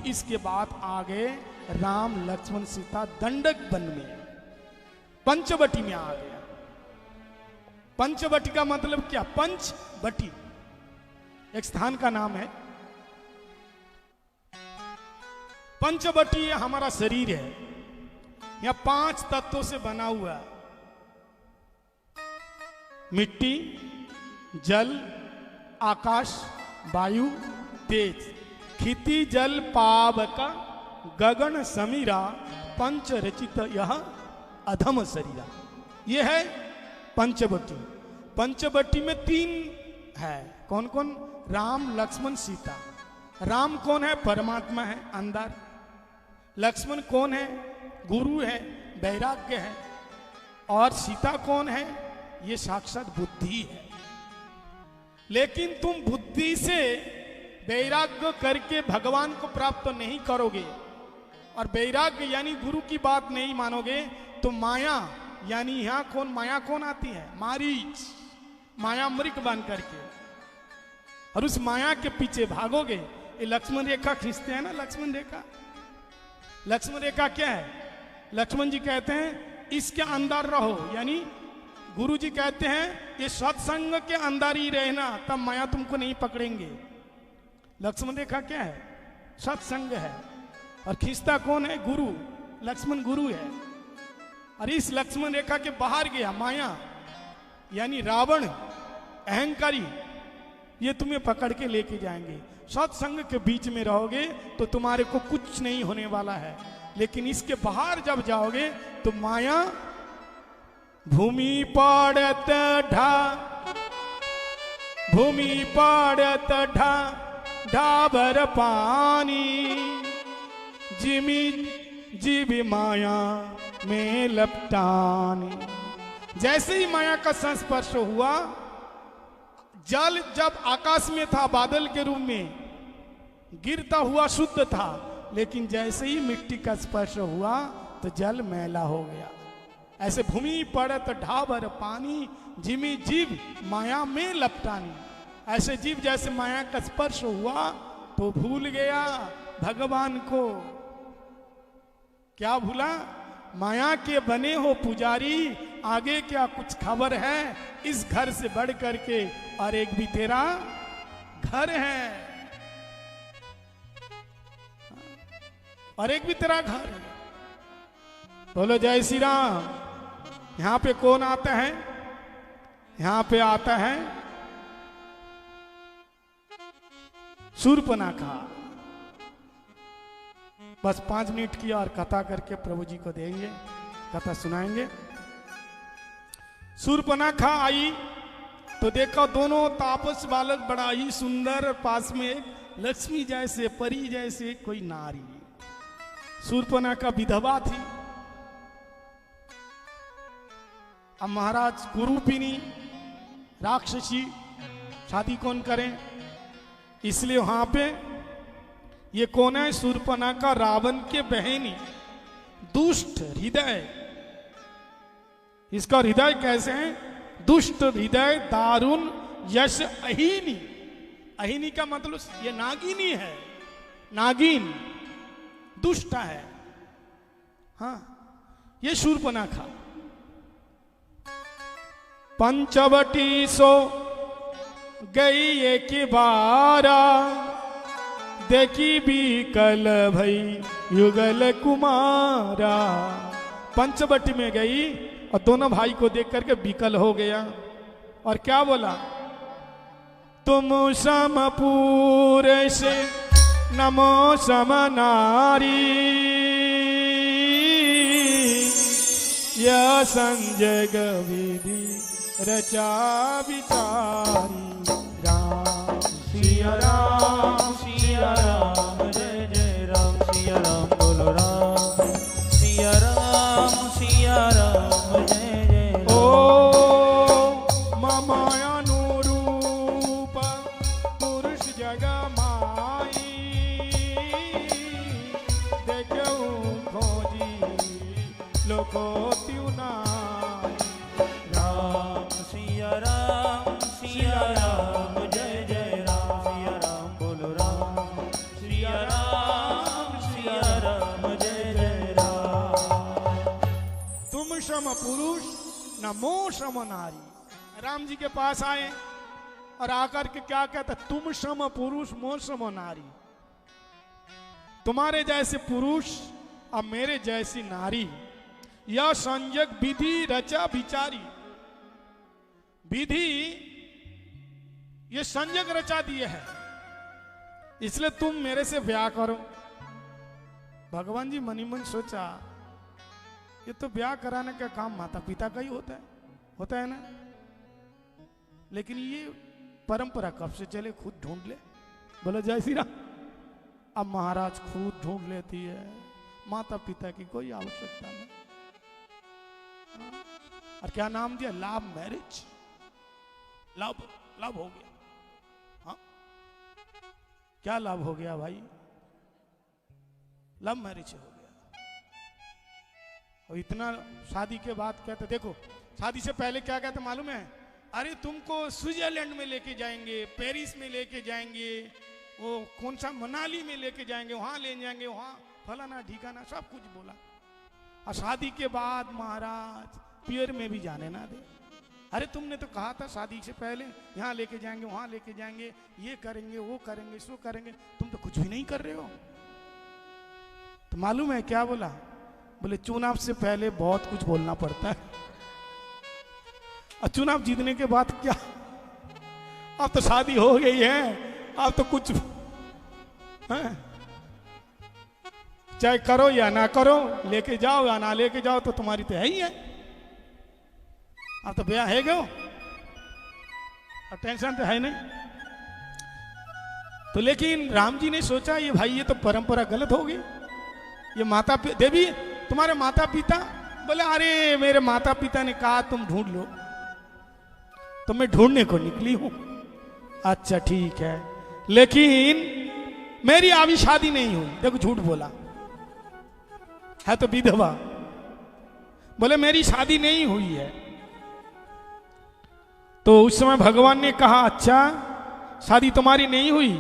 इसके बाद आगे राम लक्ष्मण सीता दंडक वन में पंचवटी में आ गया। पंचवटी का मतलब क्या? पंचवटी एक स्थान का नाम है। पंचवटी हमारा शरीर है, यह 5 तत्वों से बना हुआ है। मिट्टी, जल, आकाश, वायु, तेज, क्षिति जल पावक गगन समीरा पंच रचित यह अधम शरीरा। यह है पंचवटी। पंचवटी में 3 है। कौन कौन? राम लक्ष्मण सीता। राम कौन है? परमात्मा है अंदर। लक्ष्मण कौन है? गुरु है, वैराग्य है। और सीता कौन है? ये साक्षात बुद्धि है। लेकिन तुम बुद्धि से वैराग्य करके भगवान को प्राप्त नहीं करोगे, और वैराग्य यानी गुरु की बात नहीं मानोगे, तो माया यानी यहां कौन? माया कौन आती है? मारीच, माया मृग बन करके, और उस माया के पीछे भागोगे। ये लक्ष्मण रेखा खींचते हैं ना, लक्ष्मण रेखा। लक्ष्मण रेखा क्या है? लक्ष्मण जी कहते हैं इसके अंदर रहो, यानी गुरु जी कहते हैं ये सत्संग के अंदर ही रहना, तब माया तुमको नहीं पकड़ेंगे। लक्ष्मण रेखा क्या है? सत्संग है। और खींचता कौन है? गुरु। लक्ष्मण गुरु है। और इस लक्ष्मण रेखा के बाहर गया माया यानी रावण, अहंकारी, ये तुम्हें पकड़ के लेके जाएंगे। सत्संग के बीच में रहोगे तो तुम्हारे को कुछ नहीं होने वाला है, लेकिन इसके बाहर जब जाओगे तो माया भूमि पड़त ढा, भूमि पड़त ढा ढाबर पानी, जिमी जीवी माया में लपटानी। जैसे ही माया का संस्पर्श हुआ, जल जब आकाश में था बादल के रूप में गिरता हुआ शुद्ध था, लेकिन जैसे ही मिट्टी का स्पर्श हुआ तो जल मैला हो गया। ऐसे भूमि पड़त ढाबर पानी, जिमी जीव माया में लपटानी। ऐसे जीव जैसे माया का स्पर्श हुआ तो भूल गया भगवान को। क्या भूला? माया के बने हो पुजारी, आगे क्या कुछ खबर है? इस घर से बढ़ करके और एक भी तेरा घर है, और एक भी तेरा घर है। बोलो जय श्री राम। यहां पे कौन आता है? यहां पे आता है शूर्पणखा। बस 5 मिनट की और कथा करके प्रभु जी को देंगे, कथा सुनाएंगे। शूर्पणखा आई तो देखा दोनों तापस बालक बड़ा ही सुंदर, पास में एक लक्ष्मी जैसे परी जैसे कोई नारी। शूर्पणखा विधवा थी। अब महाराज कुरूपिनी राक्षसी, शादी कौन करें? इसलिए वहां पे ये कौन है? शूर्पणखा रावण के बहनी, दुष्ट हृदय। इसका हृदय कैसे है? दुष्ट हृदय, दारुण यश अहिनी। अहिनी का मतलब ये नागिनी है, नागिन, दुष्ट है। हाँ, ये शूर्पणखा। पंचवटी सो गई एक बारा, देखी भी कल भई युगल कुमारा। पंचवटी में गई और दोनों भाई को देख करके विकल हो गया, और क्या बोला? तुम समपूर से नमो सम नारी, यह संजग विधि रचा विचारी। राम सिया राम, सिया राम, जय जय राम, सिया राम, बोलो राम, सिया राम, सिया राम, जय जय राम। ओ ममायानुरूप पुरुष जग माई, देखूं खोजी लोको त्यू नाई। राम सिया राम, सिया राम, जय जय राम, सिया राम, बोलो राम, सिया राम, पुरुष न मोह सम नारी। राम जी के पास आए और आकर के क्या कहता, तुम सम पुरुष मोह सम नारी। तुम्हारे जैसे पुरुष और मेरे जैसी नारी, यह संजग विधि रचा विचारी। विधि ये संजग रचा दिए है, इसलिए तुम मेरे से ब्याह करो। भगवान जी मनी मन सोचा, ये तो ब्याह कराने का काम माता पिता का ही होता है ना। लेकिन ये परंपरा कब से चले, खुद ढूंढ ले। बोला जय श्री राम। अब महाराज खुद ढूंढ लेती है, माता पिता की कोई आवश्यकता नहीं। और क्या नाम दिया, लव मैरिज। लव हो गया। हाँ, क्या लाभ हो गया भाई, लव मैरिज हो गया। और इतना शादी के बाद कहते, देखो शादी से पहले क्या कहते मालूम है, अरे तुमको स्विट्जरलैंड में लेके जाएंगे, पेरिस में लेके जाएंगे, वो कौन सा मनाली में लेके जाएंगे, वहां ले जाएंगे, वहां फलाना ठिकाना सब कुछ बोला। और शादी के बाद महाराज पियर में भी जाने ना दे। अरे तुमने तो कहा था शादी से पहले यहाँ लेके जाएंगे, वहां लेके जाएंगे, ये करेंगे, वो करेंगे, सो करेंगे, तुम तो कुछ भी नहीं कर रहे हो। तो मालूम है क्या बोला, बोले चुनाव से पहले बहुत कुछ बोलना पड़ता है, और चुनाव जीतने के बाद क्या, अब तो शादी हो गई है, अब तो कुछ है? चाहे करो या ना करो, लेके जाओ या ना लेके जाओ, तो तुम्हारी तो है ही है। अब तो ब्याह है गो, अब टेंशन तो है नहीं। तो लेकिन राम जी ने सोचा, ये भाई ये तो परंपरा गलत होगी। ये माता देवी तुम्हारे माता पिता, बोले अरे मेरे माता पिता ने कहा तुम ढूंढ लो, तो मैं ढूंढने को निकली हूं। अच्छा ठीक है, लेकिन मेरी अभी शादी नहीं हुई। देखो झूठ बोला है तो विधवा। बोले मेरी शादी नहीं हुई है। तो उस समय भगवान ने कहा अच्छा शादी तुम्हारी नहीं हुई,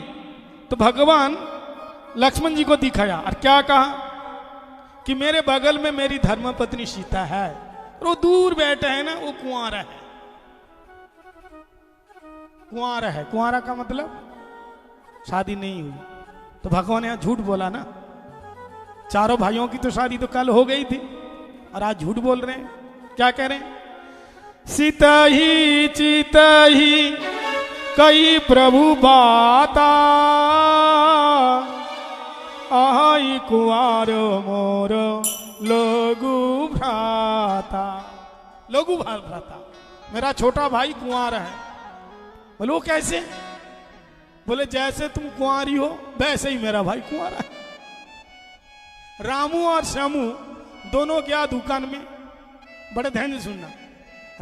तो भगवान लक्ष्मण जी को दिखाया और क्या कहा कि मेरे बगल में मेरी धर्मपत्नी सीता है, और वो दूर बैठा है ना, वो कुंवारा है। कुंवारा है, कुंवारा का मतलब शादी नहीं हुई। तो भगवान यहाँ झूठ बोला ना, चारों भाइयों की तो शादी तो कल हो गई थी, और आज झूठ बोल रहे हैं। क्या कह रहे हैं, सीता ही चिता ही कई प्रभु बाता, आई कुंवारो मोर लोगु भ्राता। लोगु भ्राता मेरा छोटा भाई कुंवारा है। बोले वो कैसे, बोले जैसे तुम कुंवारी हो वैसे ही मेरा भाई कुंवारा है। रामू और श्यामू दोनों गया दुकान में, बड़े ध्यान से सुनना,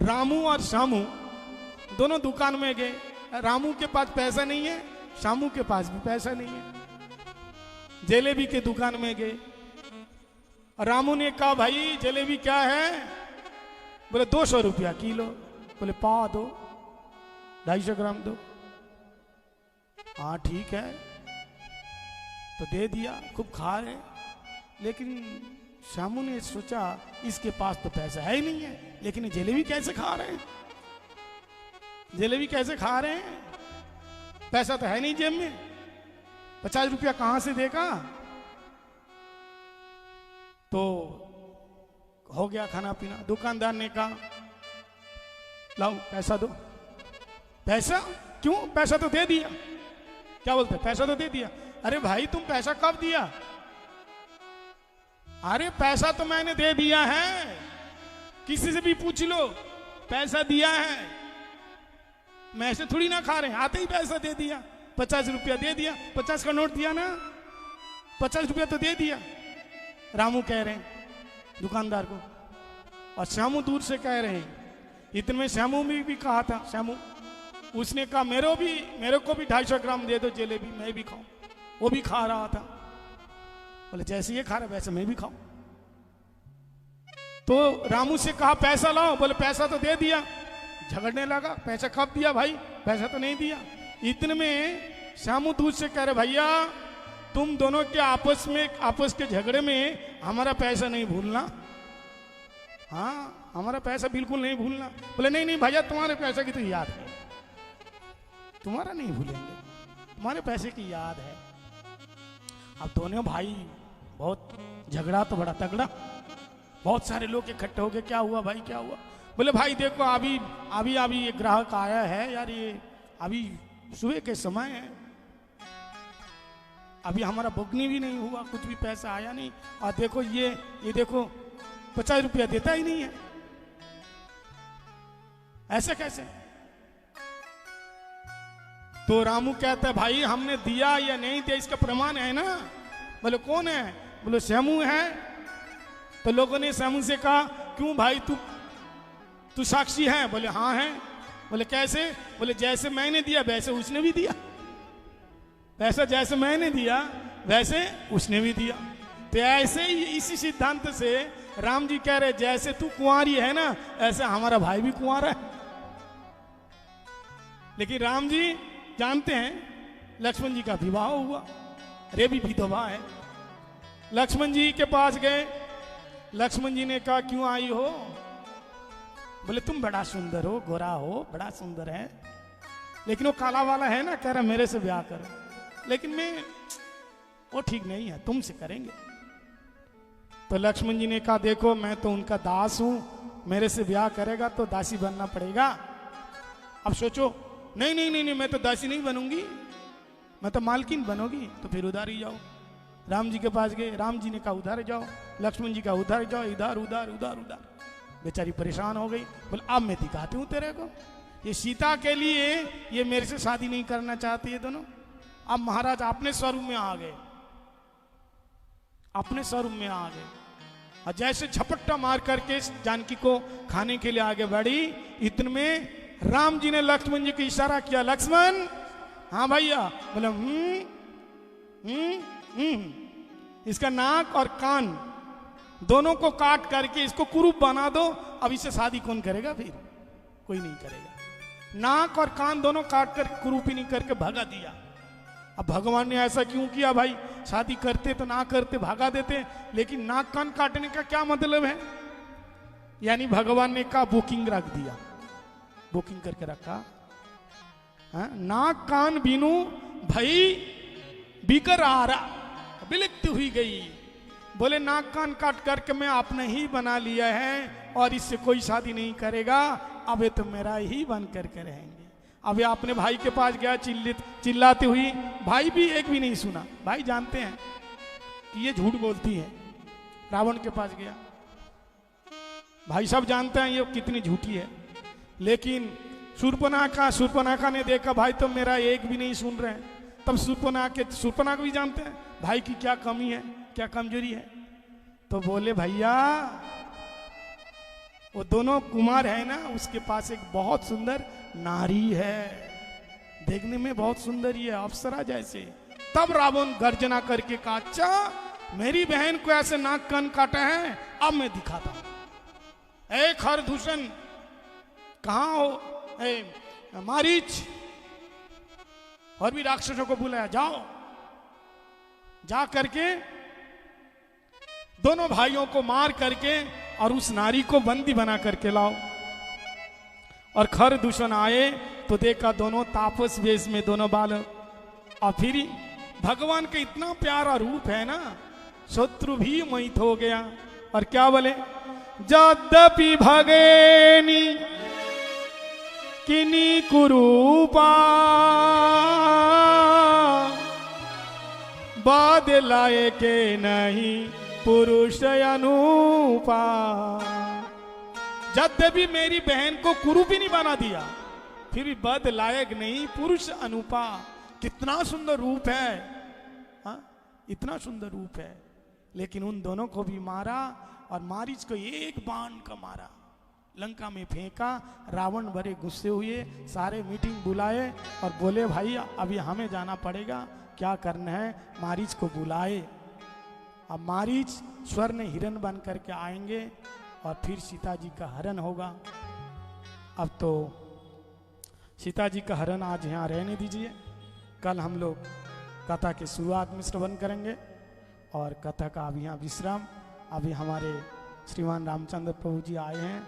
रामू और श्यामू दोनों दुकान में गए। रामू के पास पैसा नहीं है, श्यामू के पास भी पैसा नहीं है। जलेबी के दुकान में गए, रामू ने कहा भाई जलेबी क्या है, बोले 200 रुपया किलो। बोले पाव दो, 250 ग्राम दो। हाँ ठीक है, तो दे दिया, खूब खा रहे। लेकिन श्यामू ने सोचा इसके पास तो पैसा है ही नहीं है, लेकिन जलेबी कैसे खा रहे हैं, जलेबी कैसे खा रहे हैं, पैसा तो है नहीं जेब में, 50 रुपया कहां से देगा। तो हो गया खाना पीना। दुकानदार ने कहा लाओ पैसा दो। पैसा क्यों, पैसा तो दे दिया। क्या बोलते, पैसा तो दे दिया। अरे भाई तुम पैसा कब दिया, अरे पैसा तो मैंने दे दिया है, किसी से भी पूछ लो, पैसा दिया है, मैं ऐसे थोड़ी ना खा रहे हैं, आते ही पैसा दे दिया, 50 रुपया दे दिया, 50 का नोट दिया ना, 50 रुपया तो दे दिया। रामू कह रहे हैं दुकानदार को, और श्यामू दूर से कह रहे हैं। इतने में श्यामू भी कहा था, श्यामू उसने कहा मेरे को भी 250 ग्राम दे दो जलेबी, मैं भी खाऊं। वो भी खा रहा था, बोले जैसे ये खा रहा वैसे मैं भी खाऊं। तो रामू से कहा पैसा लाओ, बोले पैसा तो दे दिया। झगड़ने लगा, पैसा कब दिया भाई, पैसा तो नहीं दिया। इतने में श्यामू दूर से कह रहे भैया तुम दोनों के आपस के झगड़े में हमारा पैसा नहीं भूलना। हाँ हमारा पैसा बिल्कुल नहीं भूलना। बोले नहीं नहीं भैया तुम्हारे पैसे की तो याद है, तुम्हारा नहीं भूलेंगे, तुम्हारे पैसे की याद है। अब दोनों भाई बहुत झगड़ा तो बड़ा तगड़ा, बहुत सारे लोग इकट्ठे हो गए, क्या हुआ भाई क्या हुआ? बोले भाई देखो अभी अभी अभी ये ग्राहक आया है यार, ये अभी सुबह के समय है, अभी हमारा बुकनी भी नहीं हुआ, कुछ भी पैसा आया नहीं, और देखो ये देखो 50 रुपया देता ही नहीं है, ऐसे कैसे? तो रामू कहता है भाई हमने दिया या नहीं दिया इसका प्रमाण है ना? बोले कौन है? बोले श्यामू है। तो लोगों ने श्यामू से कहा क्यों भाई तू साक्षी है? बोले हाँ है। बोले कैसे? बोले जैसे मैंने दिया वैसे उसने भी दिया, पैसा जैसे मैंने दिया वैसे उसने भी दिया। तो ऐसे ही इसी सिद्धांत से राम जी कह रहे जैसे तू कुंवारी है ना ऐसे हमारा भाई भी कुंवारा है। लेकिन राम जी जानते हैं लक्ष्मण जी का विवाह हुआ, रे भी विधवा है। लक्ष्मण जी के पास गए, लक्ष्मण जी ने कहा क्यों आई हो? बोले तुम बड़ा सुंदर हो, गोरा हो, बड़ा सुंदर है, लेकिन वो काला वाला है ना, कह रहा मेरे से ब्याह करो, लेकिन मैं वो ठीक नहीं है, तुमसे करेंगे। तो लक्ष्मण जी ने कहा देखो मैं तो उनका दास हूं, मेरे से ब्याह करेगा तो दासी बनना पड़ेगा। अब सोचो नहीं नहीं नहीं नहीं मैं तो दासी नहीं बनूंगी, मैं तो मालकिन बनोगी। तो फिर उधर ही जाओ। राम जी के पास गए, राम जी ने कहा उधर जाओ, लक्ष्मण जी का उधर जाओ, इधर उधर उधर उधर। बेचारी परेशान हो गई, बोले अब मैं दिखाती हूँ तेरे को, ये सीता के लिए ये मेरे से शादी नहीं करना चाहती है दोनों। अब महाराज अपने स्वरूप में आ गए, अपने स्वरूप में आ गए, और जैसे झपट्टा मार करके जानकी को खाने के लिए आगे बढ़ी, इतने में राम जी ने लक्ष्मण जी को इशारा किया, लक्ष्मण। हाँ भैया। बोले इसका नाक और कान दोनों को काट करके इसको कुरूप बना दो। अब इससे शादी कौन करेगा? फिर कोई नहीं करेगा। नाक और कान दोनों काट कर कुरूपी नहीं करके भगा दिया। अब भगवान ने ऐसा क्यों किया भाई? शादी करते तो ना करते भगा देते, लेकिन नाक कान काटने का क्या मतलब है? यानी भगवान ने कहा बुकिंग रख दिया, बुकिंग करके रखा। नाक कान बीनू भाई बिकर आ रहा, विलुप्त हुई गई। बोले नाक कान काट करके मैं आपने ही बना लिया है और इससे कोई शादी नहीं करेगा, अब ये तो मेरा ही बन करके रहेंगे। अब ये अपने भाई के पास गया, चिल्लाती हुई, भाई भी एक भी नहीं सुना। भाई जानते हैं कि ये झूठ बोलती है। रावण के पास गया, भाई सब जानते हैं ये कितनी झूठी है, लेकिन शूर्पणखा ने देखा भाई तो मेरा एक भी नहीं सुन रहे हैं। तब शूर्पणखा भी जानते हैं भाई की क्या कमी है, क्या कमजोरी है। तो बोले भैया वो दोनों कुमार है ना, उसके पास एक बहुत सुंदर नारी है, देखने में बहुत सुंदर ही है, अप्सरा जैसे। तब रावण गर्जना करके कहा अच्छा मेरी बहन को ऐसे नाक कान काटा है, अब मैं दिखाता हूं। ए खरदूषण कहां हो? मारीच और भी राक्षसों को बुलाया, जाओ जा करके दोनों भाइयों को मार करके और उस नारी को बंदी बना करके लाओ। और खरदूषण आए तो देखा दोनों तापस वेश में दोनों बालक, और फिर भगवान का इतना प्यारा रूप है ना, शत्रु भी मोहित हो गया। और क्या बोले, यद्यपि भगेनी किनी कुरूपा बाद लाए के नहीं पुरुष अनूपा। यद्यपि मेरी बहन को कुरूपी नहीं बना दिया, फिर भी बद लायक नहीं पुरुष अनूपा। कितना सुंदर रूप है, हा? इतना सुंदर रूप है। लेकिन उन दोनों को भी मारा और मारीच को एक बाण का मारा, लंका में फेंका। रावण बड़े गुस्से हुए, सारे मीटिंग बुलाए और बोले भाई अभी हमें जाना पड़ेगा, क्या करना है? मारीच को बुलाए। अब मारीच स्वर्ण हिरण बन करके आएंगे और फिर सीता जी का हरण होगा। अब तो सीता जी का हरण आज यहाँ रहने दीजिए, कल हम लोग कथा की शुरुआत में श्रवण करेंगे और कथा का अब यहाँ विश्राम। अभी हमारे श्रीमान रामचंद्र प्रभु जी आए हैं,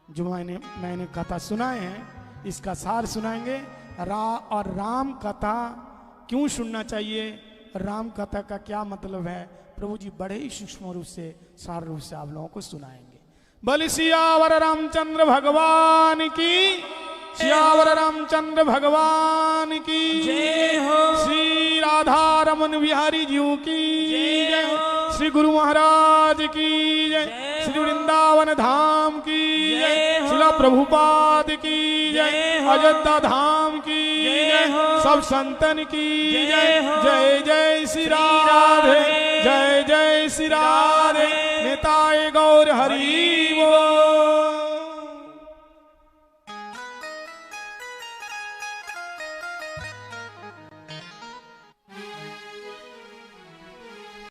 जो मैंने कथा सुनाए हैं इसका सार सुनाएंगे। और राम कथा क्यों सुनना चाहिए, राम कथा का क्या मतलब है, प्रभु जी बड़े ही सूक्ष्म रूप से सार रूप से आप लोगों को सुनाएंगे। बल सियावर रामचंद्र भगवान की, सियावर रामचंद्र भगवान की जय हो। श्री राधा रमन बिहारी जी की जय, श्री गुरु महाराज की जय, श्री वृंदावन धाम की जय, शिला प्रभुपाद की जय, अयोध्या धाम की जय, सब संतन की जय, जय जय श्री राधे, जय जय श्री राधे, नेताए गौर हरि।